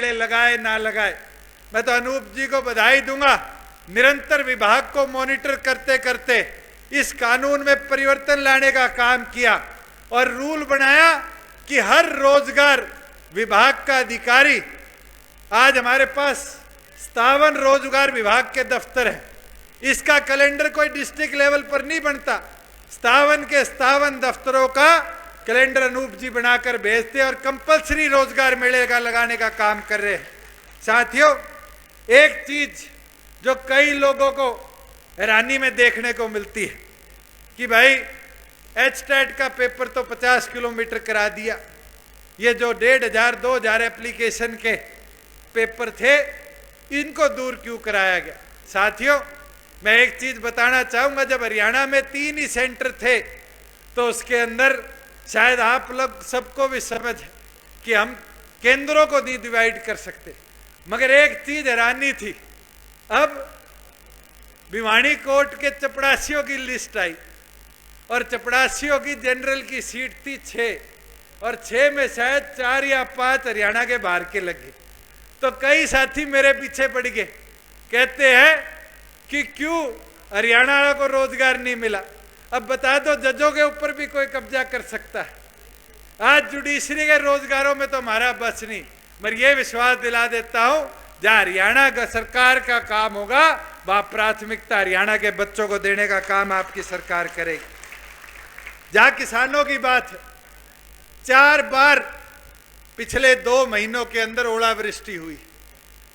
पहले लगाए ना लगाए। मैं तो अनूप जी को बधाई दूंगा, निरंतर विभाग को मॉनिटर करते करते इस कानून में परिवर्तन लाने का काम किया और रूल बनाया कि हर रोजगार विभाग का अधिकारी, आज हमारे पास 57 रोजगार विभाग के दफ्तर हैं। इसका कैलेंडर कोई डिस्ट्रिक्ट लेवल पर नहीं बनता, 57 के 57 दफ्तरों का कैलेंडर अनूप जी बनाकर भेजते और कंपलसरी रोजगार मेले का लगाने का काम कर रहे हैं। साथियों, एक चीज जो कई लोगों को हैरानी में देखने को मिलती है कि भाई एचटेट का पेपर तो 50 किलोमीटर करा दिया, ये जो 1500-2000 एप्लीकेशन के पेपर थे इनको दूर क्यों कराया गया। साथियों, मैं एक चीज बताना चाहूंगा, जब हरियाणा में 3 ही सेंटर थे तो उसके अंदर शायद आप लोग सबको भी समझ है कि हम केंद्रों को नहीं डिवाइड कर सकते, मगर एक चीज हैरानी थी, अब भिवानी कोर्ट के चपड़ासियों की लिस्ट आई और चपड़ासियों की जनरल की सीट थी 6 और 6 में शायद 4 या 5 हरियाणा के बाहर के लगे। तो कई साथी मेरे पीछे पड़ गए, कहते हैं कि क्यों हरियाणा वालों को रोजगार नहीं मिला। अब बता दो, जजों के ऊपर भी कोई कब्जा कर सकता है। आज जुडिशरी के रोजगारों में तो हमारा बस नहीं, मगर ये विश्वास दिला देता हूं, जहां हरियाणा का सरकार का काम होगा वहां प्राथमिकता हरियाणा के बच्चों को देने का काम आपकी सरकार करेगी। जहां किसानों की बात है, 4 बार पिछले 2 महीनों के अंदर ओलावृष्टि हुई,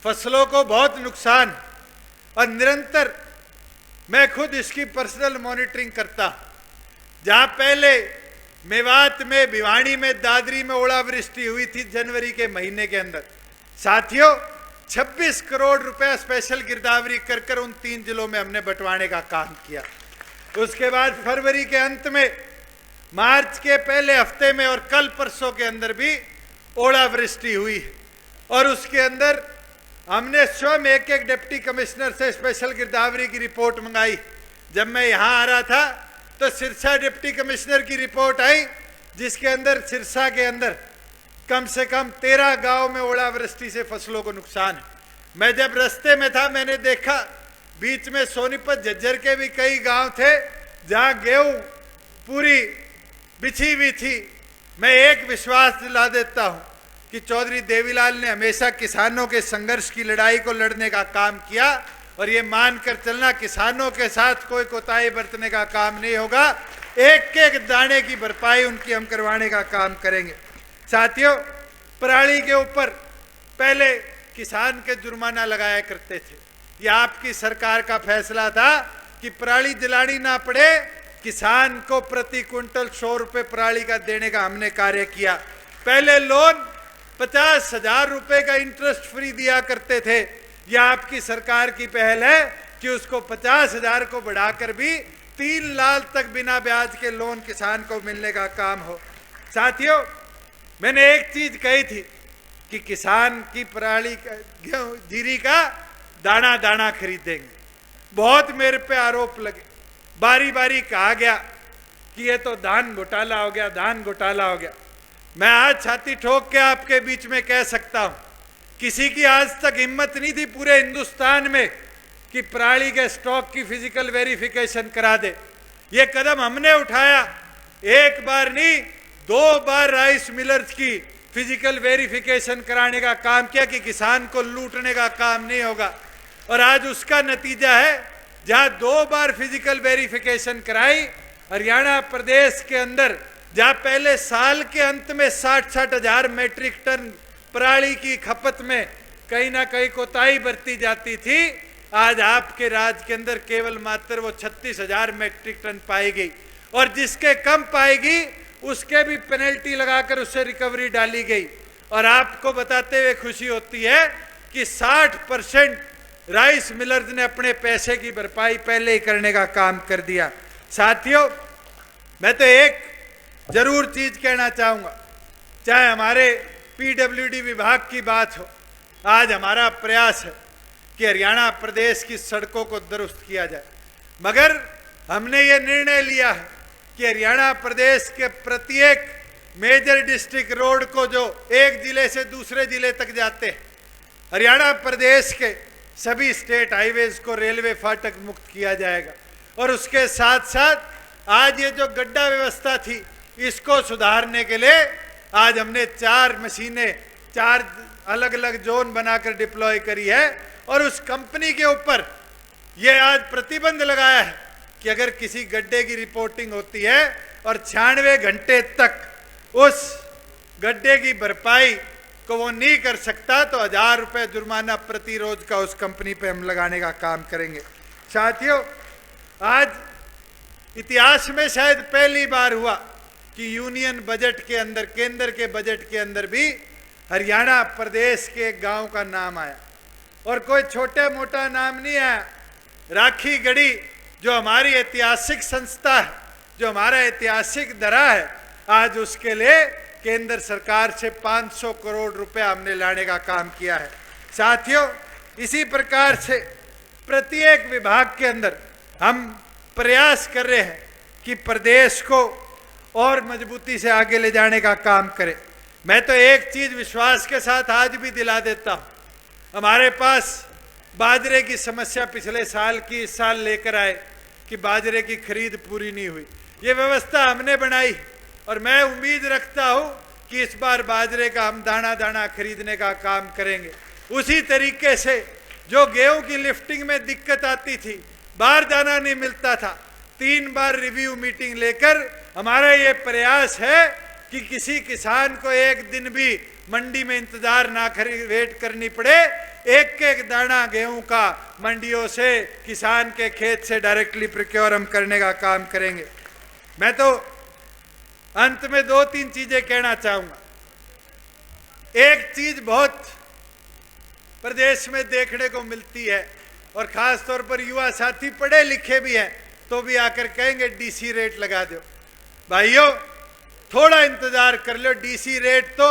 फसलों को बहुत नुकसान, और निरंतर मैं खुद इसकी पर्सनल मॉनिटरिंग करता। जहां पहले मेवात में, भिवानी में, दादरी में ओलावृष्टि हुई थी जनवरी के महीने के अंदर, साथियों 26 करोड़ रुपए स्पेशल गिरदावरी कर उन 3 जिलों में हमने बंटवाने का काम किया। उसके बाद फरवरी के अंत में, मार्च के पहले हफ्ते में और कल परसों के अंदर भी ओलावृष्टि हुई है और उसके अंदर हमने स्वयं एक डिप्टी कमिश्नर से स्पेशल गिरदावरी की रिपोर्ट मंगाई। जब मैं यहां आ रहा था तो सिरसा डिप्टी कमिश्नर की रिपोर्ट आई, जिसके अंदर सिरसा के अंदर कम से कम 13 गांव में ओलावृष्टि से फसलों को नुकसान है। मैं जब रास्ते में था मैंने देखा बीच में सोनीपत झज्जर के भी कई गांव थे जहां गेहूं पूरी बिछी हुई थी। मैं एक विश्वास दिला देता हूं कि चौधरी देवीलाल ने हमेशा किसानों के संघर्ष की लड़ाई को लड़ने का काम किया और ये मानकर चलना, किसानों के साथ कोई कोताही बरतने का काम नहीं होगा। एक एक दाने की भरपाई उनकी हम करवाने का काम करेंगे। साथियों, पराली के ऊपर पहले किसान के जुर्माना लगाया करते थे, ये आपकी सरकार का फैसला था कि पराली जलानी ना पड़े, किसान को प्रति क्विंटल 100 रुपए पराली का देने का हमने कार्य किया। पहले लोन 50,000 रुपए का इंटरेस्ट फ्री दिया करते थे, यह आपकी सरकार की पहल है कि उसको 50,000 को बढ़ाकर भी 3 लाख तक बिना ब्याज के लोन किसान को मिलने का काम हो। साथियों, मैंने एक चीज कही थी कि किसान की पराली का, जीरी का दाना दाना खरीदेंगे। बहुत मेरे पे आरोप लगे, बारी बारी कहा गया कि ये तो धान घोटाला हो गया, धान घोटाला हो गया। मैं आज छाती ठोक के आपके बीच में कह सकता हूं, किसी की आज तक हिम्मत नहीं थी पूरे हिंदुस्तान में कि पराली के स्टॉक की फिजिकल वेरिफिकेशन करा दे। ये कदम हमने उठाया, एक बार नहीं 2 बार राइस मिलर्स की फिजिकल वेरिफिकेशन कराने का काम किया कि किसान को लूटने का काम नहीं होगा। और आज उसका नतीजा है, जहां 2 बार फिजिकल वेरिफिकेशन कराई, हरियाणा प्रदेश के अंदर जहां पहले साल के अंत में 60-60 हजार मेट्रिक टन पराली की खपत में कहीं ना कहीं कोताही बरती जाती थी, आज आपके राज्य के अंदर केवल मात्र वो 36,000 मेट्रिक टन पाई गई। और जिसके कम पाएगी उसके भी पेनल्टी लगाकर उससे रिकवरी डाली गई। और आपको बताते हुए खुशी होती है कि 60% राइस मिलर्स ने अपने पैसे की भरपाई पहले ही करने का काम कर दिया। साथियों, मैं तो एक जरूर चीज कहना चाहूंगा, चाहे हमारे पीडब्ल्यूडी विभाग की बात हो, आज हमारा प्रयास है कि हरियाणा प्रदेश की सड़कों को दुरुस्त किया जाए, मगर हमने ये निर्णय लिया है कि हरियाणा प्रदेश के प्रत्येक मेजर डिस्ट्रिक्ट रोड को जो एक जिले से दूसरे जिले तक जाते हैं, हरियाणा प्रदेश के सभी स्टेट हाईवेज को रेलवे फाटक मुक्त किया जाएगा। और उसके साथ साथ आज ये जो गड्ढा व्यवस्था थी इसको सुधारने के लिए आज हमने 4 मशीनें 4 अलग अलग जोन बनाकर डिप्लॉय करी है। और उस कंपनी के ऊपर ये आज प्रतिबंध लगाया है कि अगर किसी गड्ढे की रिपोर्टिंग होती है और 96 घंटे तक उस गड्ढे की भरपाई को वो नहीं कर सकता तो 1000 रुपये जुर्माना प्रतिरोध का उस कंपनी पे हम लगाने का काम करेंगे। साथियों, आज इतिहास में शायद पहली बार हुआ कि यूनियन बजट के अंदर, केंद्र के बजट के अंदर भी हरियाणा प्रदेश के एक गांव का नाम आया। और कोई छोटा मोटा नाम नहीं आया। राखी गढ़ी जो हमारी ऐतिहासिक संस्था है, जो हमारा ऐतिहासिक धरा है, आज उसके लिए केंद्र सरकार से 500 करोड़ रुपए हमने लाने का काम किया है। साथियों, इसी प्रकार से प्रत्येक विभाग के अंदर हम प्रयास कर रहे हैं कि प्रदेश को और मजबूती से आगे ले जाने का काम करें। मैं तो एक चीज विश्वास के साथ आज भी दिला देता हूं, हमारे पास बाजरे की समस्या पिछले साल की इस साल लेकर आए कि बाजरे की खरीद पूरी नहीं हुई। ये व्यवस्था हमने बनाई और मैं उम्मीद रखता हूं कि इस बार बाजरे का हम दाना दाना खरीदने का काम करेंगे। उसी तरीके से जो गेहूं की लिफ्टिंग में दिक्कत आती थी, बाहर जाना नहीं मिलता था, 3 बार रिव्यू मीटिंग लेकर हमारा ये प्रयास है कि किसी किसान को एक दिन भी मंडी में इंतजार ना वेट करनी पड़े। एक एक दाना गेहूं का मंडियों से, किसान के खेत से डायरेक्टली प्रोक्योर हम करने का काम करेंगे। मैं तो अंत में 2-3 चीजें कहना चाहूंगा। एक चीज बहुत प्रदेश में देखने को मिलती है और खास तौर पर युवा साथी पढ़े लिखे भी हैं तो भी आकर कहेंगे डीसी रेट लगा दो। भाइयों, थोड़ा इंतजार कर लो। डीसी रेट तो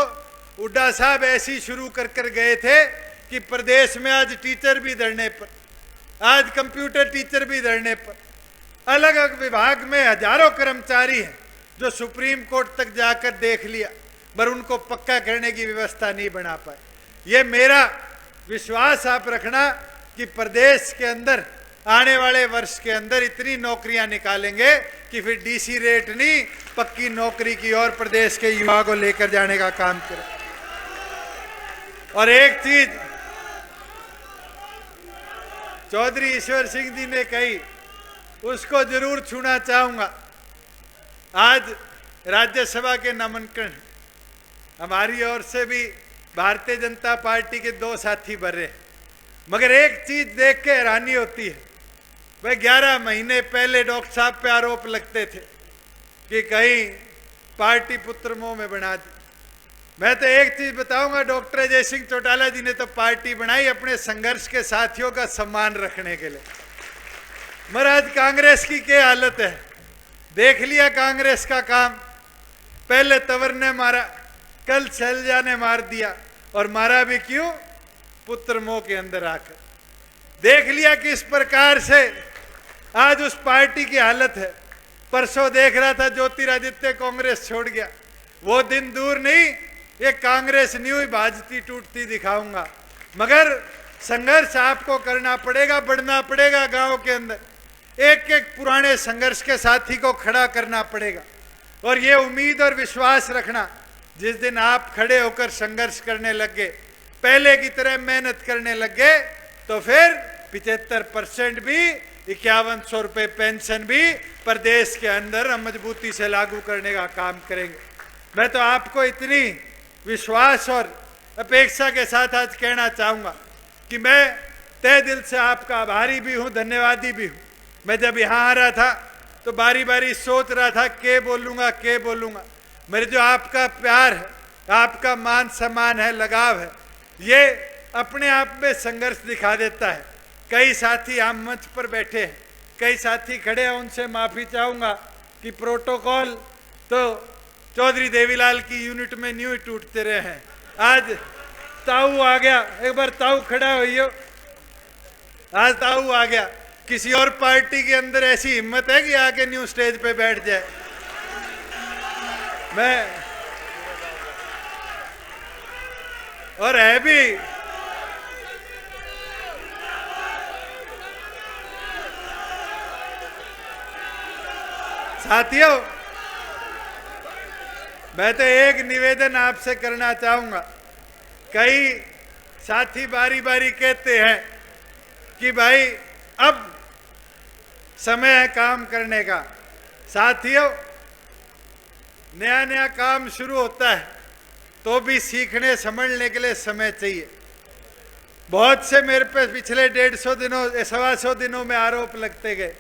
हुड्डा साहब ऐसी शुरू कर गए थे कि प्रदेश में आज टीचर भी धरने पर, आज कंप्यूटर टीचर भी धरने पर, अलग अलग विभाग में हजारों कर्मचारी हैं जो सुप्रीम कोर्ट तक जाकर देख लिया पर उनको पक्का करने की व्यवस्था नहीं बना पाए। ये मेरा विश्वास आप रखना कि प्रदेश के अंदर आने वाले वर्ष के अंदर इतनी नौकरियां निकालेंगे कि फिर डीसी रेट नहीं, पक्की नौकरी की ओर प्रदेश के युवा को लेकर जाने का काम करें। और एक चीज चौधरी ईश्वर सिंह जी ने कही, उसको जरूर छूना चाहूंगा। आज राज्यसभा के नामांकन हमारी ओर से भी भारतीय जनता पार्टी के 2 साथी भर रहे, मगर एक चीज देख के हैरानी होती है। वह 11 महीने पहले डॉक्टर साहब पे आरोप लगते थे कि कहीं पार्टी पुत्र मोह में बना दी। मैं तो एक चीज बताऊंगा, डॉक्टर अजय सिंह चौटाला जी ने तो पार्टी बनाई अपने संघर्ष के साथियों का सम्मान रखने के लिए। मगर आज कांग्रेस की क्या हालत है, देख लिया कांग्रेस का काम। पहले तंवर ने मारा, कल शैलजा ने मार दिया, और मारा भी क्यों? पुत्र मोह के अंदर आकर। देख लिया किस प्रकार से आज उस पार्टी की हालत है। परसों देख रहा था ज्योतिरादित्य कांग्रेस छोड़ गया। वो दिन दूर नहीं, ये कांग्रेस नहीं हुई भाजती टूटती दिखाऊंगा। मगर संघर्ष आपको करना पड़ेगा, बढ़ना पड़ेगा। गांव के अंदर एक एक पुराने संघर्ष के साथी को खड़ा करना पड़ेगा। और ये उम्मीद और विश्वास रखना, जिस दिन आप खड़े होकर संघर्ष करने लग गए, पहले की तरह मेहनत करने लग गए, तो फिर 75% भी, 5100 रुपये पेंशन भी प्रदेश के अंदर हम मजबूती से लागू करने का काम करेंगे। मैं तो आपको इतनी विश्वास और अपेक्षा के साथ आज कहना चाहूँगा कि मैं तहे दिल से आपका आभारी भी हूँ, धन्यवादी भी हूँ। मैं जब यहाँ आ रहा था तो बारी बारी सोच रहा था के बोलूँगा। मेरे जो आपका प्यार है, आपका मान सम्मान है, लगाव है, ये अपने आप में संघर्ष दिखा देता है। कई साथी आम मंच पर बैठे हैं, कई साथी खड़े हैं, उनसे माफ़ी चाहूँगा कि प्रोटोकॉल तो चौधरी देवीलाल की यूनिट में न्यू ही टूटते रहे हैं। आज ताऊ आ गया, एक बार ताऊ खड़ा होइयो, आज ताऊ आ गया। किसी और पार्टी के अंदर ऐसी हिम्मत है कि आके न्यू स्टेज पे बैठ जाए? मैं और है भी साथियों, मैं तो एक निवेदन आपसे करना चाहूंगा। कई साथी बारी बारी कहते हैं कि भाई अब समय है काम करने का। साथियों, नया नया काम शुरू होता है तो भी सीखने समझने के लिए समय चाहिए। बहुत से मेरे पे पिछले 150 दिनों 125 दिनों में आरोप लगते गए,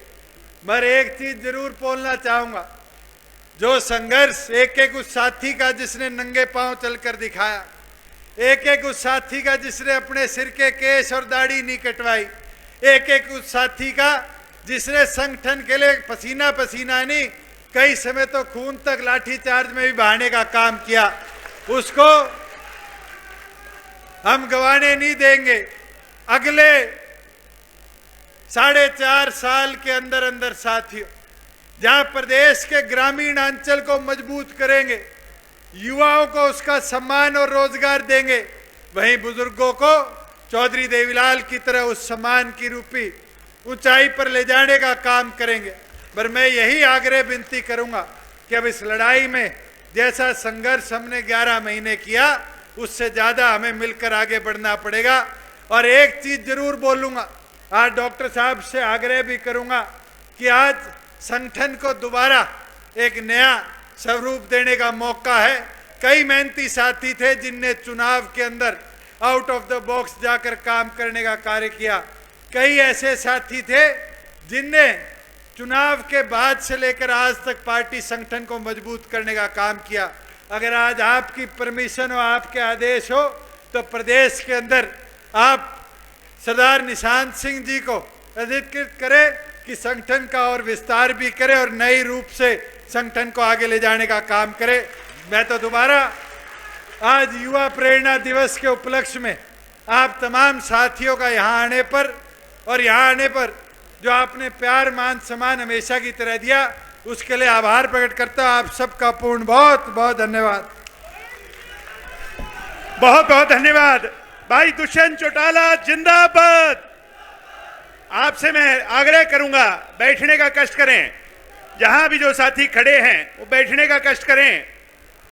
मगर एक चीज जरूर बोलना चाहूंगा। जो संघर्ष एक एक उस साथी का जिसने नंगे पांव चलकर दिखाया, एक एक उस साथी का जिसने अपने सिर के केश और दाढ़ी नहीं कटवाई, एक एक उस साथी का जिसने संगठन के लिए पसीना पसीना नहीं, कई समय तो खून तक लाठीचार्ज में भी बहाने का काम किया, उसको हम गंवाने नहीं देंगे। अगले 4.5 साल के अंदर अंदर साथियों, जहां प्रदेश के ग्रामीण अंचल को मजबूत करेंगे, युवाओं को उसका सम्मान और रोजगार देंगे, वहीं बुजुर्गों को चौधरी देवीलाल की तरह उस सम्मान की रूपी ऊंचाई पर ले जाने का काम करेंगे। पर मैं यही आग्रह विनती करूंगा कि अब इस लड़ाई में जैसा संघर्ष हमने 11 महीने किया, उससे ज्यादा हमें मिलकर आगे बढ़ना पड़ेगा। और एक चीज जरूर बोलूंगा, आज डॉक्टर साहब से आग्रह भी करूंगा कि आज संगठन को दोबारा एक नया स्वरूप देने का मौका है। कई मेहनती साथी थे जिनने चुनाव के अंदर आउट ऑफ द बॉक्स जाकर काम करने का कार्य किया। कई ऐसे साथी थे जिनने चुनाव के बाद से लेकर आज तक पार्टी संगठन को मजबूत करने का काम किया। अगर आज आपकी परमिशन हो, आपके आदेश हो, तो प्रदेश के अंदर आप सरदार निशांत सिंह जी को अधिकृत करें कि संगठन का और विस्तार भी करे और नई रूप से संगठन को आगे ले जाने का काम करे। मैं तो दोबारा आज युवा प्रेरणा दिवस के उपलक्ष्य में आप तमाम साथियों का यहाँ आने पर और यहाँ आने पर जो आपने प्यार मान सम्मान हमेशा की तरह दिया, उसके लिए आभार प्रकट करता हूँ। आप सबका पूर्ण बहुत बहुत धन्यवाद। बहुत बहुत धन्यवाद। भाई दुष्यंत चौटाला जिंदाबाद। आपसे मैं आग्रह करूंगा, बैठने का कष्ट करें। जहां भी जो साथी खड़े हैं वो बैठने का कष्ट करें।